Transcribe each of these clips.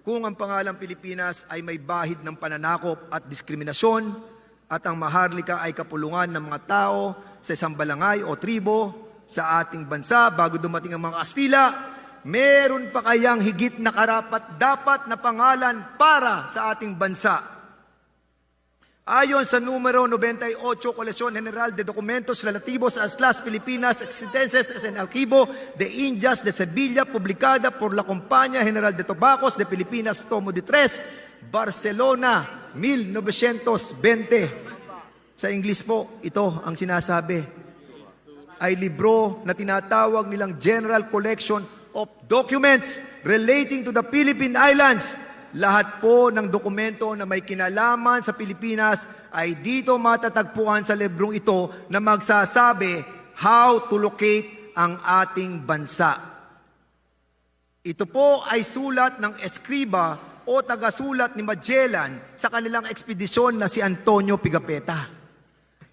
kung ang pangalang Pilipinas ay may bahid ng pananakop at diskriminasyon at ang Maharlika ay kapulungan ng mga tao sa isang balangay o tribo sa ating bansa bago dumating ang mga Kastila, meron pa kayang higit na karapat-dapat na pangalan para sa ating bansa? Ayon sa numero 98, Colección General de Documentos Relativos a las Filipinas Existentes en Archivo de Indias de Sevilla, publicada por la Compañía General de Tobacos de Filipinas, tomo de 3, Barcelona, 1920. Sa English po, ito ang sinasabi. Ay libro na tinatawag nilang General Collection of Documents Relating to the Philippine Islands. Lahat po ng dokumento na may kinalaman sa Pilipinas ay dito matatagpuan sa librong ito na magsasabi how to locate ang ating bansa. Ito po ay sulat ng eskriba o tagasulat ni Magellan sa kanilang ekspedisyon na si Antonio Pigafetta.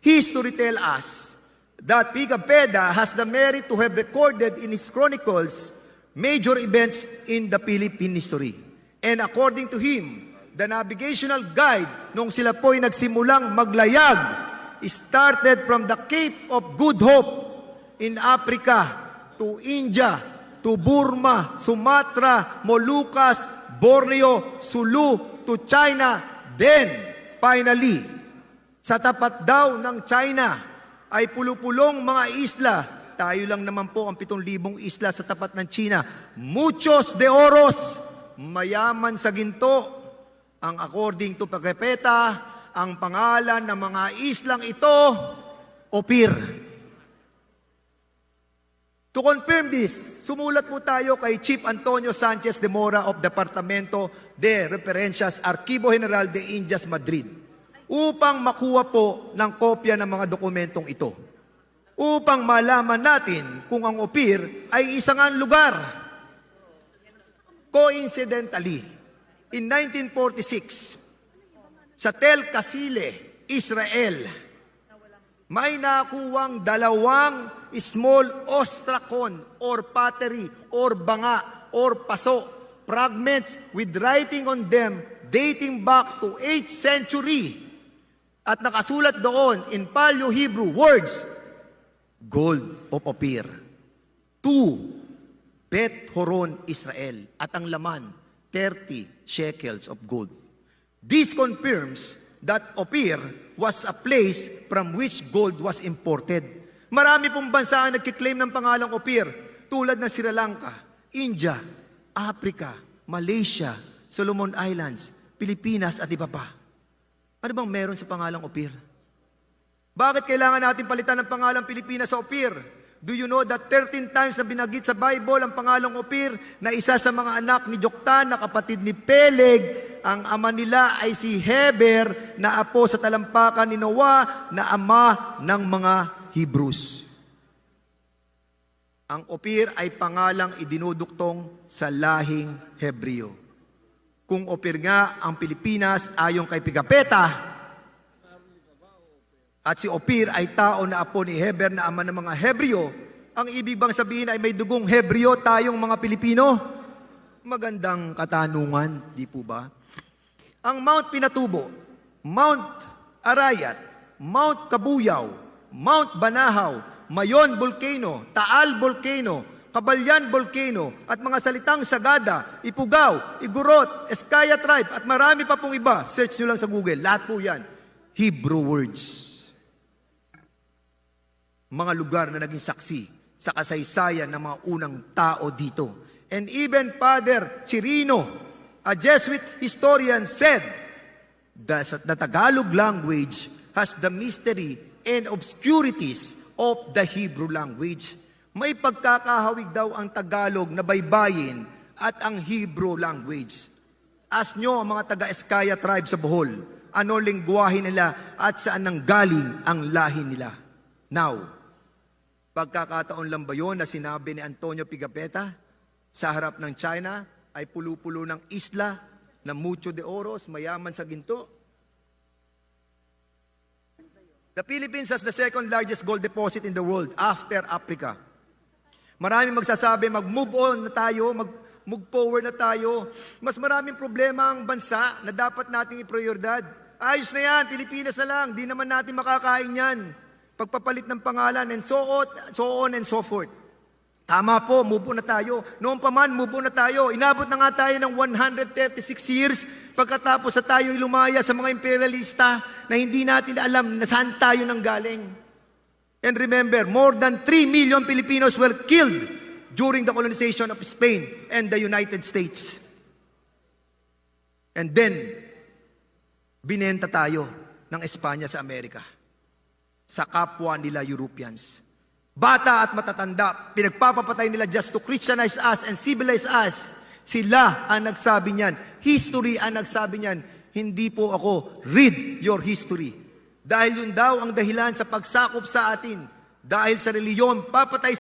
History tells us that Pigafetta has the merit to have recorded in his chronicles major events in the Philippine history. And according to him, the navigational guide nung sila po'y nagsimulang maglayag started from the Cape of Good Hope in Africa to India, to Burma, Sumatra, Moluccas, Borneo, Sulu, to China. Then, finally, sa tapat daw ng China ay pulupulong mga isla. Tayo lang naman po ang 7,000 isla sa tapat ng China. Muchos de oros, mayaman sa ginto. Ang according to Pigafetta, ang pangalan ng mga islang ito, Opir. To confirm this, sumulat po tayo kay Chief Antonio Sanchez de Mora of Departamento de Referencias, Archivo General de Indias, Madrid, upang makuha po ng kopya ng mga dokumentong ito. Upang malaman natin kung ang Opir ay isang lugar. Coincidentally, in 1946, sa Tel Kasile, Israel, may nakuwang 2 small ostrakon or pottery or banga or paso, fragments with writing on them dating back to 8th century. At nakasulat doon in Paleo-Hebrew words, Gold of Opir, 2 Bet Horon, Israel, at ang laman, 30 shekels of gold. This confirms that Opir was a place from which gold was imported. Marami pong bansa ang nagkiklaim ng pangalang Opir, tulad ng Sri Lanka, India, Africa, Malaysia, Solomon Islands, Pilipinas, at iba pa. Ano bang meron sa pangalang Opir? Bakit kailangan natin palitan ng pangalang Pilipinas sa Opir? Do you know that 13 times na binagit sa Bible ang pangalang Opir na isa sa mga anak ni Joktan na kapatid ni Peleg, ang ama nila ay si Heber na apo sa talampakan ni Noah na ama ng mga Hebrews. Ang Opir ay pangalang idinuduktong sa lahing Hebreo. Kung Opir nga ang Pilipinas ayon kay Pigafetta, at si Opir ay tao na apo ni Heber na ama ng mga Hebreo, ang ibig bang sabihin ay may dugong Hebreo tayong mga Pilipino? Magandang katanungan, di po ba? Ang Mount Pinatubo, Mount Arayat, Mount Kabuyaw, Mount Banahaw, Mayon Volcano, Taal Volcano, Kabalyan Volcano, at mga salitang Sagada, Ipugaw, Igorot, Eskaya Tribe, at marami pa pong iba. Search nyo lang sa Google. Lahat po yan. Hebrew words. Mga lugar na naging saksi sa kasaysayan ng mga unang tao dito. And even Father Chirino, a Jesuit historian, said that the Tagalog language has the mystery and obscurities of the Hebrew language. May pagkakahawig daw ang Tagalog na baybayin at ang Hebrew language. Ask nyo ang mga taga-Eskaya tribe sa Bohol, ano lengguwahe nila at saan nanggaling ang lahi nila. Now, pagkakataon lang ba yun na sinabi ni Antonio Pigafetta sa harap ng China ay pulo-pulo ng isla na mucho de oros, mayaman sa ginto? The Philippines has the second largest gold deposit in the world after Africa. Maraming magsasabi, mag-move on na tayo, move forward na tayo. Mas maraming problema ang bansa na dapat nating iprioridad. Ayos na yan, Pilipinas na lang, di naman natin makakain yan. Pagpapalit ng pangalan and so on and so forth. Tama po, move on na tayo. Noon pa man, move on na tayo. Inabot na nga tayo ng 136 years pagkatapos sa tayo lumaya sa mga imperialista na hindi natin alam na saan tayo nanggaling. And remember, more than 3 million Filipinos were killed during the colonization of Spain and the United States. And then, binenta tayo ng Espanya sa Amerika sa kapwa nila Europeans. Bata at matatanda, pinagpapapatay nila just to Christianize us and civilize us. Sila ang nagsabi niyan. History ang nagsabi niyan. Hindi po ako. Read your history. Dahil yun daw ang dahilan sa pagsakop sa atin. Dahil sa reliyon, papatay